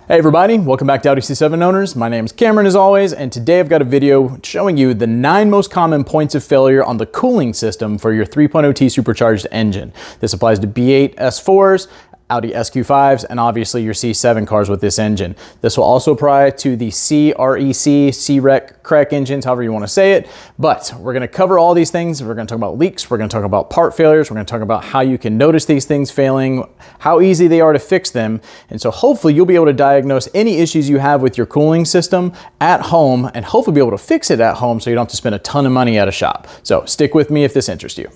Hey everybody, welcome back to Audi C7 owners. My name is Cameron as always, and today I've got a video showing you the 9 most common points of failure on the cooling system for your 3.0T supercharged engine. This applies to B8 S4s, Audi SQ5s, and obviously your C7 cars with this engine. This will also apply to the C-REC, C-REC engines, however you want to say it. But we're going to cover all these things. We're going to talk about leaks. We're going to talk about part failures. We're going to talk about how you can notice these things failing, how easy they are to fix them. And so hopefully you'll be able to diagnose any issues you have with your cooling system at home and hopefully be able to fix it at home so you don't have to spend a ton of money at a shop. So stick with me if this interests you.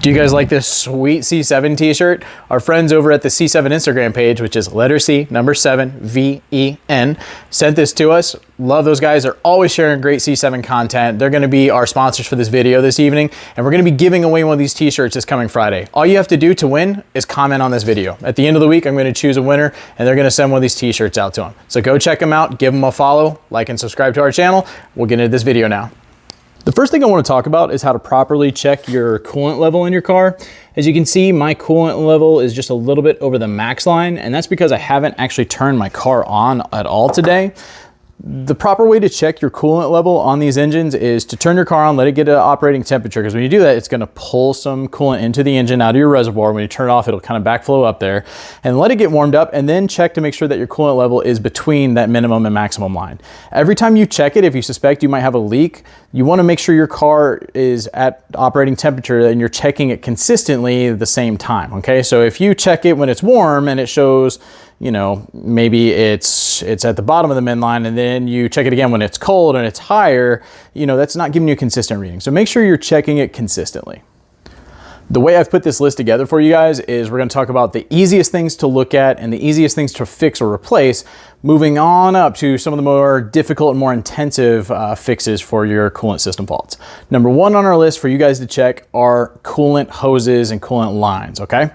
Do you guys like this sweet C7 t-shirt? Our friends over at the C7 Instagram page, which is letter C, number 7, V-E-N, sent this to us. Love those guys. They're always sharing great C7 content. They're gonna be our sponsors for this video this evening, and we're gonna be giving away one of these t-shirts this coming Friday. All you have to do to win is comment on this video. At the end of the week, I'm gonna choose a winner, and they're gonna send one of these t-shirts out to them. So go check them out, give them a follow, like and subscribe to our channel. We'll get into this video now. The first thing I want to talk about is how to properly check your coolant level in your car. As you can see, my coolant level is just a little bit over the max line, and that's because I haven't actually turned my car on at all today. The proper way to check your coolant level on these engines is to turn your car on, let it get an operating temperature, because when you do that, it's going to pull some coolant into the engine out of your reservoir. When you turn it off, it'll kind of backflow up there, and let it get warmed up, and then check to make sure that your coolant level is between that minimum and maximum line. Every time you check it, if you suspect you might have a leak, you want to make sure your car is at operating temperature and you're checking it consistently at the same time, okay? So if you check it when it's warm and it shows, you know, maybe it's at the bottom of the min line, and then you check it again when it's cold and it's higher, you know, that's not giving you a consistent reading. So make sure you're checking it consistently. The way I've put this list together for you guys is we're going to talk about the easiest things to look at and the easiest things to fix or replace, moving on up to some of the more difficult and more intensive fixes for your coolant system faults. Number 1 on our list for you guys to check are coolant hoses and coolant lines, okay?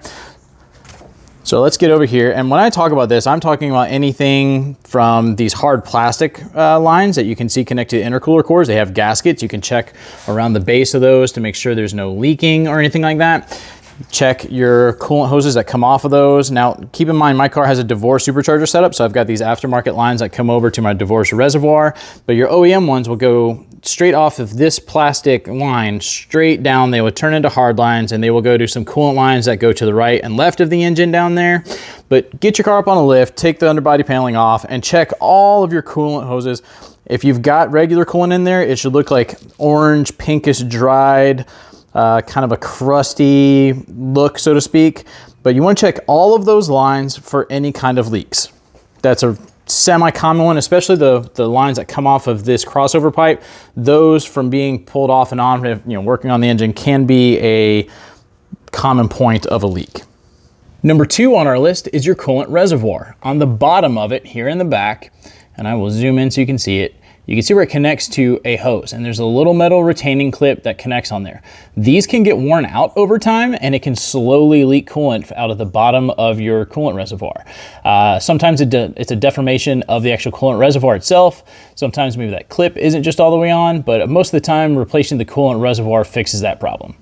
So let's get over here, and when I talk about this, I'm talking about anything from these hard plastic lines that you can see connected to intercooler cores. They have gaskets. You can check around the base of those to make sure there's no leaking or anything like that. Check your coolant hoses that come off of those. Now, keep in mind, my car has a divorce supercharger setup, so I've got these aftermarket lines that come over to my divorce reservoir, but your OEM ones will go straight off of this plastic line, straight down. They will turn into hard lines, and they will go to some coolant lines that go to the right and left of the engine down there. But get your car up on a lift, take the underbody paneling off, and check all of your coolant hoses. If you've got regular coolant in there, it should look like orange, pinkish, dried, kind of a crusty look, so to speak. But you want to check all of those lines for any kind of leaks. That's a semi-common one, especially the lines that come off of this crossover pipe. Those from being pulled off and on, you know, working on the engine, can be a common point of a leak. Number 2 on our list is your coolant reservoir. On the bottom of it, here in the back, and I will zoom in so you can see it, you can see where it connects to a hose, and there's a little metal retaining clip that connects on there. These can get worn out over time, and it can slowly leak coolant out of the bottom of your coolant reservoir. Sometimes it's a deformation of the actual coolant reservoir itself. Sometimes maybe that clip isn't just all the way on, but most of the time replacing the coolant reservoir fixes that problem.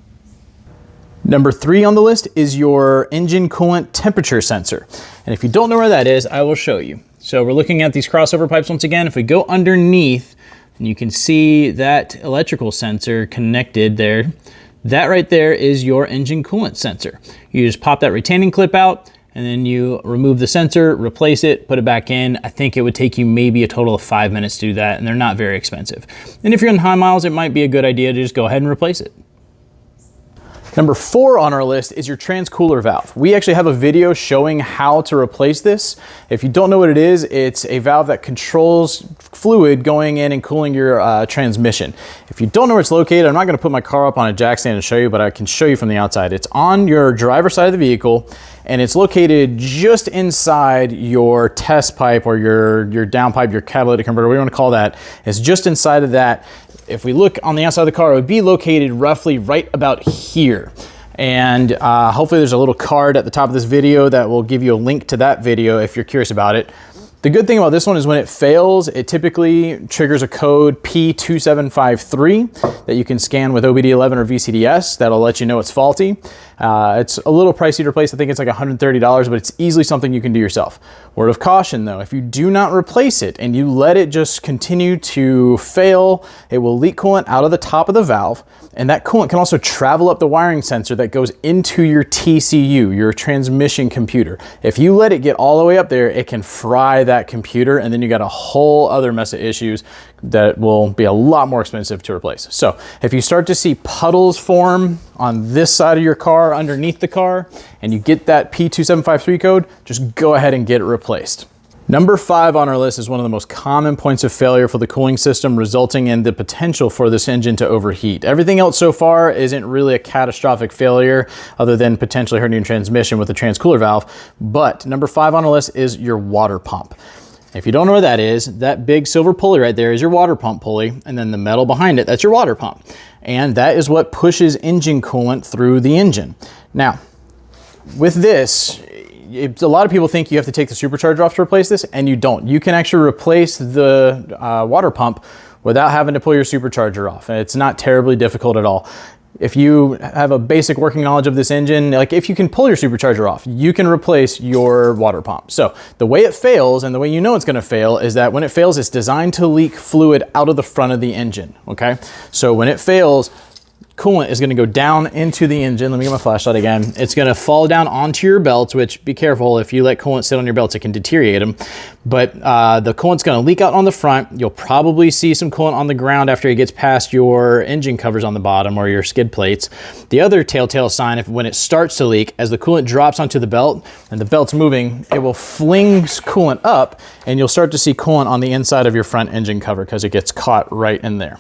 Number 3 on the list is your engine coolant temperature sensor. And if you don't know where that is, I will show you. So we're looking at these crossover pipes once again. If we go underneath, and you can see that electrical sensor connected there, that right there is your engine coolant sensor. You just pop that retaining clip out, and then you remove the sensor, replace it, put it back in. I think it would take you maybe a total of 5 minutes to do that, and they're not very expensive. And if you're in high miles, it might be a good idea to just go ahead and replace it. Number 4 on our list is your transcooler valve. We actually have a video showing how to replace this. If you don't know what it is, it's a valve that controls fluid going in and cooling your transmission. If you don't know where it's located, I'm not going to put my car up on a jack stand and show you, but I can show you from the outside. It's on your driver's side of the vehicle, and it's located just inside your test pipe or your downpipe, your catalytic converter, what do you want to call that. It's just inside of that. If we look on the outside of the car, it would be located roughly right about here. And hopefully there's a little card at the top of this video that will give you a link to that video if you're curious about it. The good thing about this one is when it fails, it typically triggers a code P2753 that you can scan with OBD11 or VCDS. That'll let you know it's faulty. It's a little pricey to replace. I think it's like $130, but it's easily something you can do yourself. Word of caution though, if you do not replace it and you let it just continue to fail, it will leak coolant out of the top of the valve. And that coolant can also travel up the wiring sensor that goes into your TCU, your transmission computer. If you let it get all the way up there, it can fry that computer, and then you got a whole other mess of issues that will be a lot more expensive to replace. So if you start to see puddles form on this side of your car, underneath the car, and you get that P2753 code, just go ahead and get it replaced. Number 5 on our list is one of the most common points of failure for the cooling system, resulting in the potential for this engine to overheat. Everything else so far isn't really a catastrophic failure other than potentially hurting your transmission with the transcooler valve. But number 5 on our list is your water pump. If you don't know what that is, that big silver pulley right there is your water pump pulley, and then the metal behind it, that's your water pump. And that is what pushes engine coolant through the engine. Now, with this, a lot of people think you have to take the supercharger off to replace this, and you don't. You can actually replace the water pump without having to pull your supercharger off. And it's not terribly difficult at all. If you have a basic working knowledge of this engine, like if you can pull your supercharger off, you can replace your water pump. So the way it fails and the way you know it's gonna fail is that when it fails, it's designed to leak fluid out of the front of the engine, okay? So when it fails, coolant is going to go down into the engine. Let me get my flashlight again. It's going to fall down onto your belts, which be careful. If you let coolant sit on your belts, it can deteriorate them. But the coolant's going to leak out on the front. You'll probably see some coolant on the ground after it gets past your engine covers on the bottom or your skid plates. The other telltale sign, if when it starts to leak, as the coolant drops onto the belt and the belt's moving, it will fling coolant up, and you'll start to see coolant on the inside of your front engine cover because it gets caught right in there.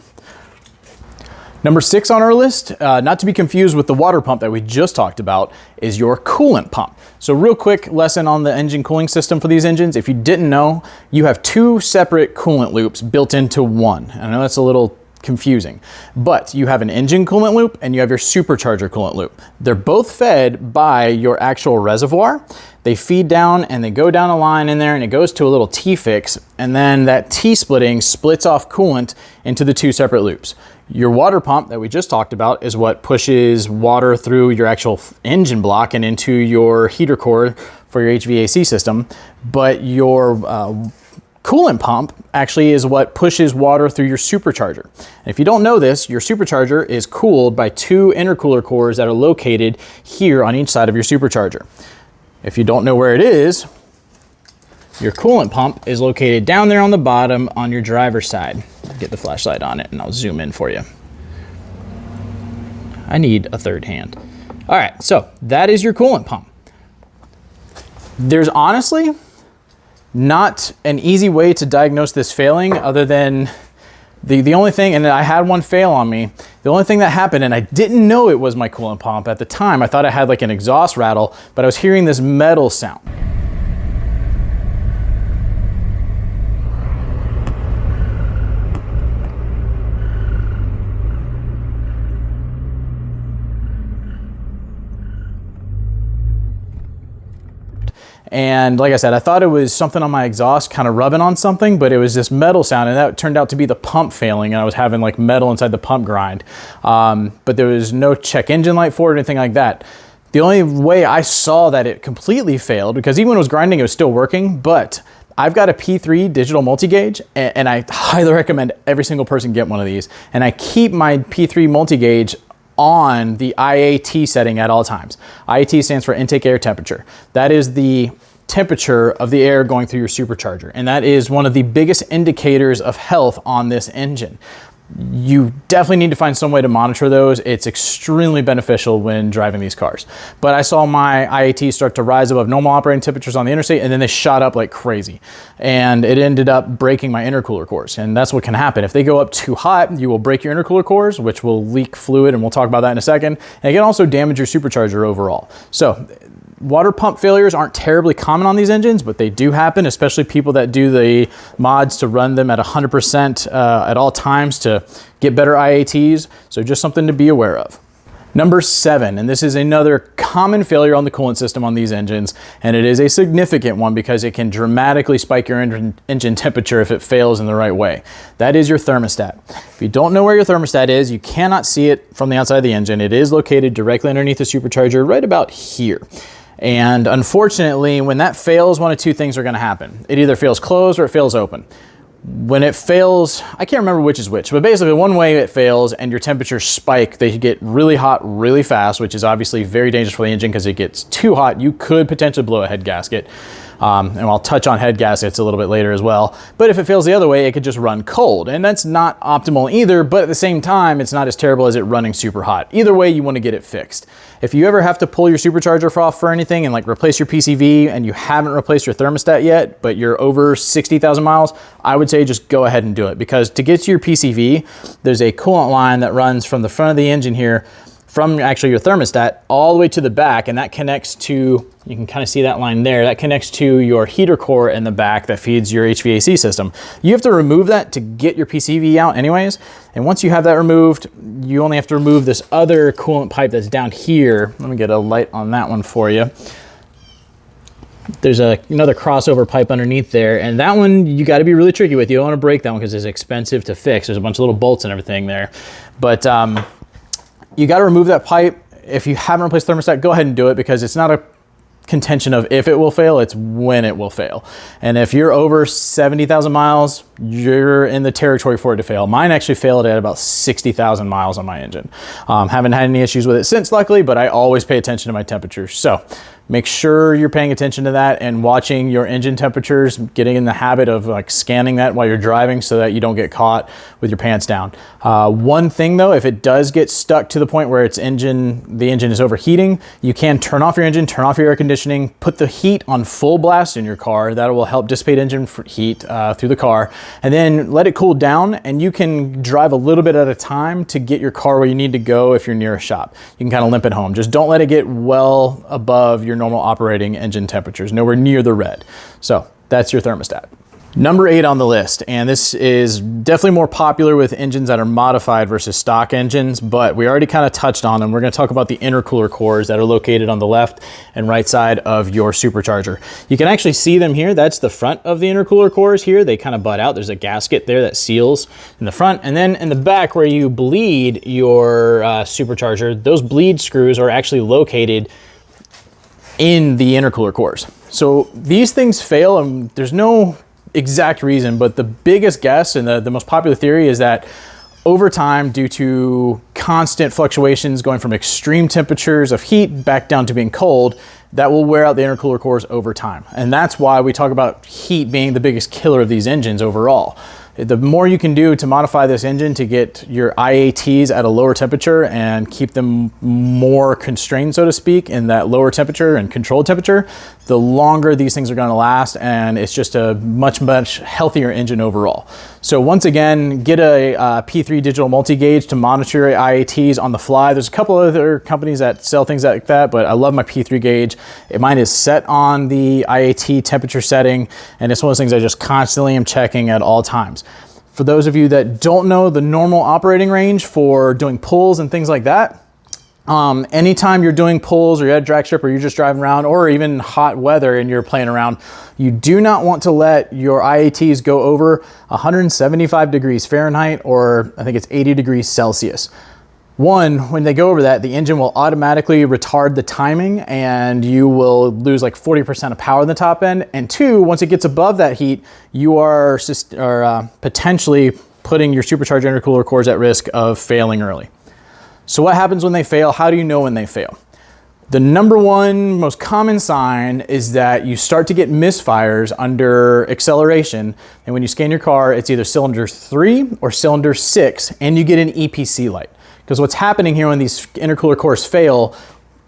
Number 6 on our list, not to be confused with the water pump that we just talked about, is your coolant pump. So real quick lesson on the engine cooling system for these engines. If you didn't know, you have 2 separate coolant loops built into one. I know that's a little confusing, but you have an engine coolant loop and you have your supercharger coolant loop. They're both fed by your actual reservoir. They feed down and they go down a line in there, and it goes to a little T-fix, and then that T-splitting splits off coolant into the 2 separate loops. Your water pump that we just talked about is what pushes water through your actual engine block and into your heater core for your HVAC system, but your coolant pump actually is what pushes water through your supercharger. And if you don't know this, your supercharger is cooled by 2 intercooler cores that are located here on each side of your supercharger. If you don't know where it is, your coolant pump is located down there on the bottom on your driver's side. Get the flashlight on it and I'll zoom in for you. I need a third hand. All right, so that is your coolant pump. There's honestly not an easy way to diagnose this failing other than the only thing, and I had one fail on me, the only thing that happened, and I didn't know it was my coolant pump at the time. I thought it had like an exhaust rattle, but I was hearing this metal sound. And like I said, I thought it was something on my exhaust kind of rubbing on something, but it was this metal sound, and that turned out to be the pump failing, and I was having like metal inside the pump grind. But there was no check engine light for it or anything like that. The only way I saw that it completely failed, because even when it was grinding, it was still working, but I've got a P3 digital multi-gauge, and I highly recommend every single person get one of these. And I keep my P3 multi-gauge on the IAT setting at all times. IAT stands for intake air temperature. That is the temperature of the air going through your supercharger, and that is one of the biggest indicators of health on this engine. You definitely need to find some way to monitor those. It's extremely beneficial when driving these cars. But I saw my IAT start to rise above normal operating temperatures on the interstate, and then they shot up like crazy. And it ended up breaking my intercooler cores. And that's what can happen. If they go up too hot, you will break your intercooler cores, which will leak fluid, and we'll talk about that in a second. And it can also damage your supercharger overall. So water pump failures aren't terribly common on these engines, but they do happen, especially people that do the mods to run them at 100% at all times to get better IATs. So just something to be aware of. Number 7, and this is another common failure on the coolant system on these engines, and it is a significant one because it can dramatically spike your engine temperature if it fails in the right way. That is your thermostat. If you don't know where your thermostat is, you cannot see it from the outside of the engine. It is located directly underneath the supercharger right about here. And unfortunately, when that fails, one of two things are going to happen. It either fails closed or it fails open. When it fails, I can't remember which is which, but basically one way it fails and your temperatures spike, they get really hot really fast, which is obviously very dangerous for the engine because it gets too hot. You could potentially blow a head gasket. And I'll touch on head gaskets a little bit later as well. But if it fails the other way, it could just run cold. And that's not optimal either, but at the same time, it's not as terrible as it running super hot. Either way, you want to get it fixed. If you ever have to pull your supercharger off for anything and like replace your PCV and you haven't replaced your thermostat yet, but you're over 60,000 miles, I would say just go ahead and do it, because to get to your PCV, there's a coolant line that runs from the front of the engine here, from actually your thermostat all the way to the back, and that connects to, you can kind of see that line there, that connects to your heater core in the back that feeds your HVAC system. You have to remove that to get your PCV out anyways, and once you have that removed, you only have to remove this other coolant pipe that's down here. Let me get a light on that one for you. There's another crossover pipe underneath there, and that one you got to be really tricky with. You don't want to break that one because it's expensive to fix. There's a bunch of little bolts and everything there, but you got to remove that pipe. If you haven't replaced the thermostat, go ahead and do it, because it's not a contention of if it will fail, it's when it will fail. And if you're over 70,000 miles, you're in the territory for it to fail. Mine actually failed at about 60,000 miles on my engine. Haven't had any issues with it since, luckily, but I always pay attention to my temperatures. So make sure you're paying attention to that and watching your engine temperatures, getting in the habit of like scanning that while you're driving so that you don't get caught with your pants down. One thing though, if it does get stuck to the point where the engine is overheating, you can turn off your engine, turn off your air conditioning, put the heat on full blast in your car. That will help dissipate engine heat through the car, and then let it cool down, and you can drive a little bit at a time to get your car where you need to go if you're near a shop. You can kind of limp it home. Just don't let it get well above your normal operating engine temperatures, nowhere near the red. So that's your thermostat. Number 8 on the list, and this is definitely more popular with engines that are modified versus stock engines, but we already kind of touched on them. We're going to talk about the intercooler cores that are located on the left and right side of your supercharger. You can actually see them here. That's the front of the intercooler cores here. They kind of butt out. There's a gasket there that seals in the front, and then in the back where you bleed your supercharger, those bleed screws are actually located in the intercooler cores. So these things fail, and there's no exact reason, but the biggest guess and the most popular theory is that over time, due to constant fluctuations going from extreme temperatures of heat back down to being cold, that will wear out the intercooler cores over time. And that's why we talk about heat being the biggest killer of these engines overall. The more you can do to modify this engine to get your IATs at a lower temperature and keep them more constrained, so to speak, in that lower temperature and controlled temperature, the longer these things are going to last, and it's just a much, much healthier engine overall. So once again, get a P3 digital multi-gauge to monitor your IATs on the fly. There's a couple other companies that sell things like that, but I love my P3 gauge. Mine is set on the IAT temperature setting, and it's one of those things I just constantly am checking at all times. For those of you that don't know the normal operating range for doing pulls and things like that, anytime you're doing pulls or you're at a drag strip or you're just driving around, or even hot weather and you're playing around, you do not want to let your IATs go over 175 degrees Fahrenheit, or I think it's 80 degrees Celsius. One, when they go over that, the engine will automatically retard the timing and you will lose like 40% of power in the top end. And two, once it gets above that heat, you are potentially putting your supercharged intercooler cores at risk of failing early. So what happens when they fail? How do you know when they fail? The number one most common sign is that you start to get misfires under acceleration. And when you scan your car, it's either cylinder 3 or cylinder 6, and you get an EPC light. Because what's happening here when these intercooler cores fail,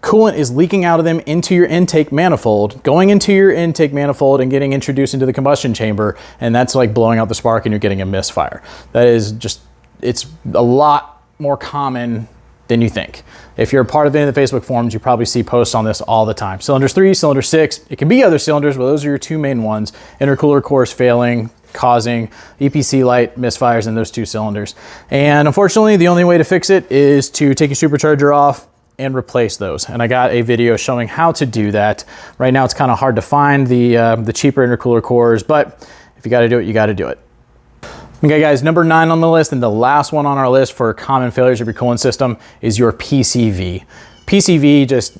coolant is leaking out of them into your intake manifold, going into your intake manifold and getting introduced into the combustion chamber, and that's like blowing out the spark and you're getting a misfire. That is just, it's a lot more common than you think. If you're a part of any of the Facebook forums, you probably see posts on this all the time. Cylinders 3, cylinder 6, it can be other cylinders, but those are your two main ones. Intercooler cores failing, causing EPC light misfires in those two cylinders. And unfortunately, the only way to fix it is to take your supercharger off, and replace those. And I got a video showing how to do that. Right now it's kind of hard to find the cheaper intercooler cores, but if you got to do it, you got to do it. Okay guys, number 9 on the list, and the last one on our list for common failures of your coolant system is your PCV. PCV just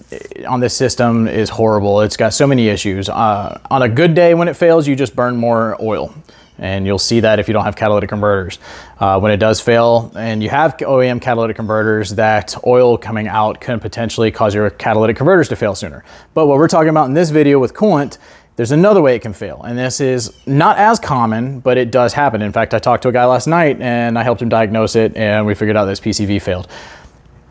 on this system is horrible. It's got so many issues. On a good day when it fails, you just burn more oil. And you'll see that if you don't have catalytic converters. When it does fail and you have OEM catalytic converters, that oil coming out can potentially cause your catalytic converters to fail sooner. But what we're talking about in this video with coolant, there's another way it can fail. And this is not as common, but it does happen. In fact, I talked to a guy last night and I helped him diagnose it, and we figured out this PCV failed.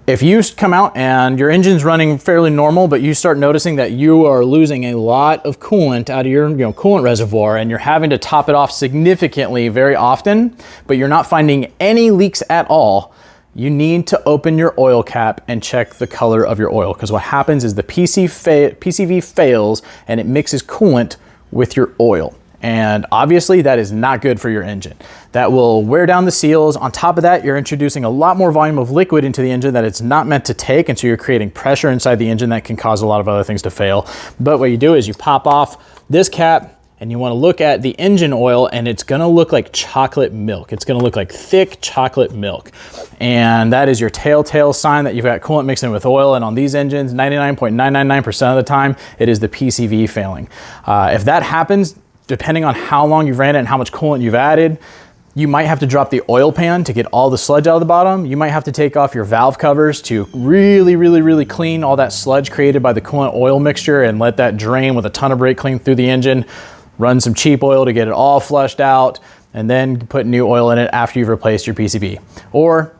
If you come out and your engine's running fairly normal, but you start noticing that you are losing a lot of coolant out of your coolant reservoir, and you're having to top it off significantly very often, but you're not finding any leaks at all, you need to open your oil cap and check the color of your oil. Because what happens is the PCV fails and it mixes coolant with your oil. And obviously that is not good for your engine. That will wear down the seals. On top of that, you're introducing a lot more volume of liquid into the engine that it's not meant to take. And so you're creating pressure inside the engine that can cause a lot of other things to fail. But what you do is you pop off this cap and you want to look at the engine oil, and it's going to look like chocolate milk. It's going to look like thick chocolate milk. And that is your telltale sign that you've got coolant mixing with oil. And on these engines, 99.999% of the time, it is the PCV failing. If that happens, depending on how long you've ran it and how much coolant you've added, you might have to drop the oil pan to get all the sludge out of the bottom. You might have to take off your valve covers to really clean all that sludge created by the coolant oil mixture and let that drain with a ton of brake clean through the engine. Run some cheap oil to get it all flushed out, and then put new oil in it after you've replaced your PCV. Or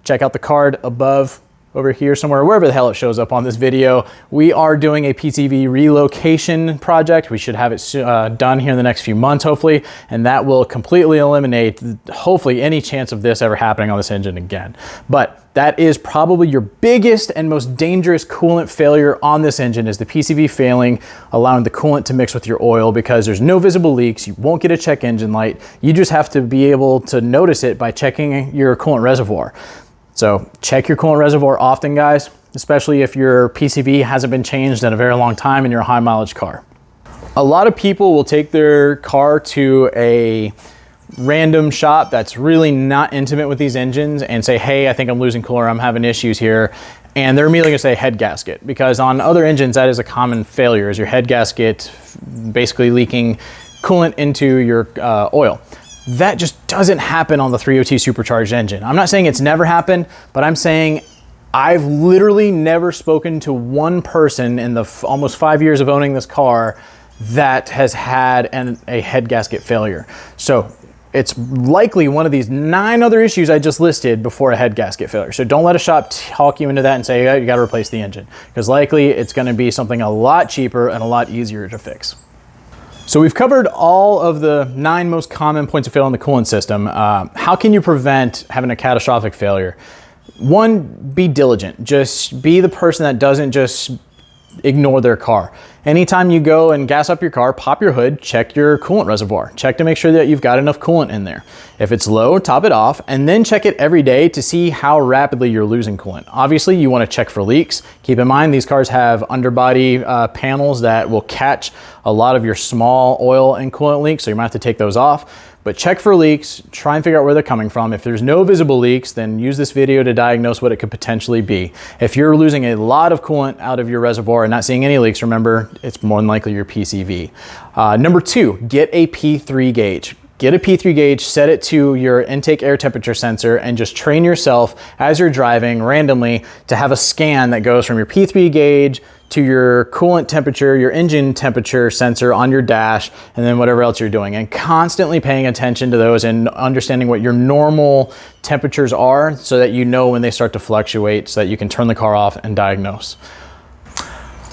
check out the card above over here somewhere, wherever the hell it shows up on this video. We are doing a PCV relocation project. We should have it done here in the next few months, hopefully, and that will completely eliminate, hopefully, any chance of this ever happening on this engine again. But that is probably your biggest and most dangerous coolant failure on this engine, is the PCV failing, allowing the coolant to mix with your oil, because there's no visible leaks. You won't get a check engine light. You just have to be able to notice it by checking your coolant reservoir. So check your coolant reservoir often, guys, especially if your PCV hasn't been changed in a very long time and you're a high mileage car. A lot of people will take their car to a random shop that's really not intimate with these engines and say, hey, I think I'm losing coolant, I'm having issues here. And they're immediately gonna say head gasket, because on other engines, that is a common failure, is your head gasket basically leaking coolant into your oil. That just doesn't happen on the 3.0T supercharged engine. I'm not saying it's never happened, but I'm saying I've literally never spoken to one person in the almost 5 years of owning this car that has had a head gasket failure. So it's likely one of these 9 other issues I just listed before a head gasket failure. So don't let a shop talk you into that and say, oh, you gotta replace the engine, because likely it's gonna be something a lot cheaper and a lot easier to fix. So we've covered all of the 9 most common points of failure in the coolant system. How can you prevent having a catastrophic failure? 1, be diligent. Just be the person that doesn't just ignore their car. Anytime you go and gas up your car, pop your hood, check your coolant reservoir. Check to make sure that you've got enough coolant in there. If it's low, top it off, and then check it every day to see how rapidly you're losing coolant. Obviously, you want to check for leaks. Keep in mind, these cars have underbody panels that will catch a lot of your small oil and coolant leaks, so you might have to take those off. But check for leaks, try and figure out where they're coming from. If there's no visible leaks, then use this video to diagnose what it could potentially be. If you're losing a lot of coolant out of your reservoir and not seeing any leaks, remember, it's more than likely your PCV. Number 2, get a P3 gauge. Get a P3 gauge, set it to your intake air temperature sensor, and just train yourself as you're driving randomly to have a scan that goes from your P3 gauge to your coolant temperature, your engine temperature sensor on your dash, and then whatever else you're doing. And constantly paying attention to those and understanding what your normal temperatures are so that you know when they start to fluctuate, so that you can turn the car off and diagnose.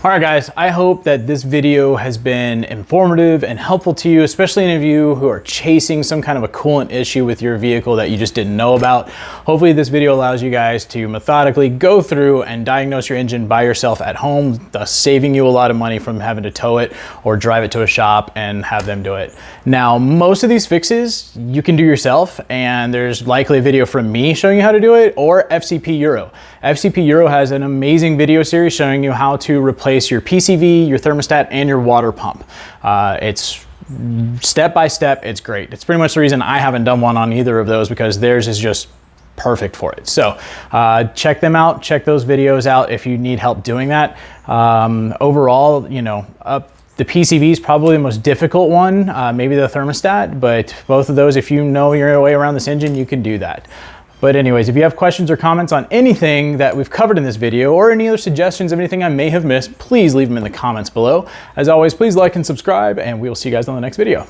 All right, guys, I hope that this video has been informative and helpful to you, especially any of you who are chasing some kind of a coolant issue with your vehicle that you just didn't know about. Hopefully this video allows you guys to methodically go through and diagnose your engine by yourself at home, thus saving you a lot of money from having to tow it or drive it to a shop and have them do it. Now, most of these fixes you can do yourself, and there's likely a video from me showing you how to do it, or FCP Euro. FCP Euro has an amazing video series showing you how to replace your PCV, your thermostat, and your water pump. It's step by step, it's great. It's pretty much the reason I haven't done one on either of those, because theirs is just perfect for it. So check them out, check those videos out if you need help doing that. Overall, you know, the PCV is probably the most difficult one, maybe the thermostat, but both of those, if you know your way around this engine, you can do that. But anyways, if you have questions or comments on anything that we've covered in this video, or any other suggestions of anything I may have missed, please leave them in the comments below. As always, please like and subscribe, and we will see you guys on the next video.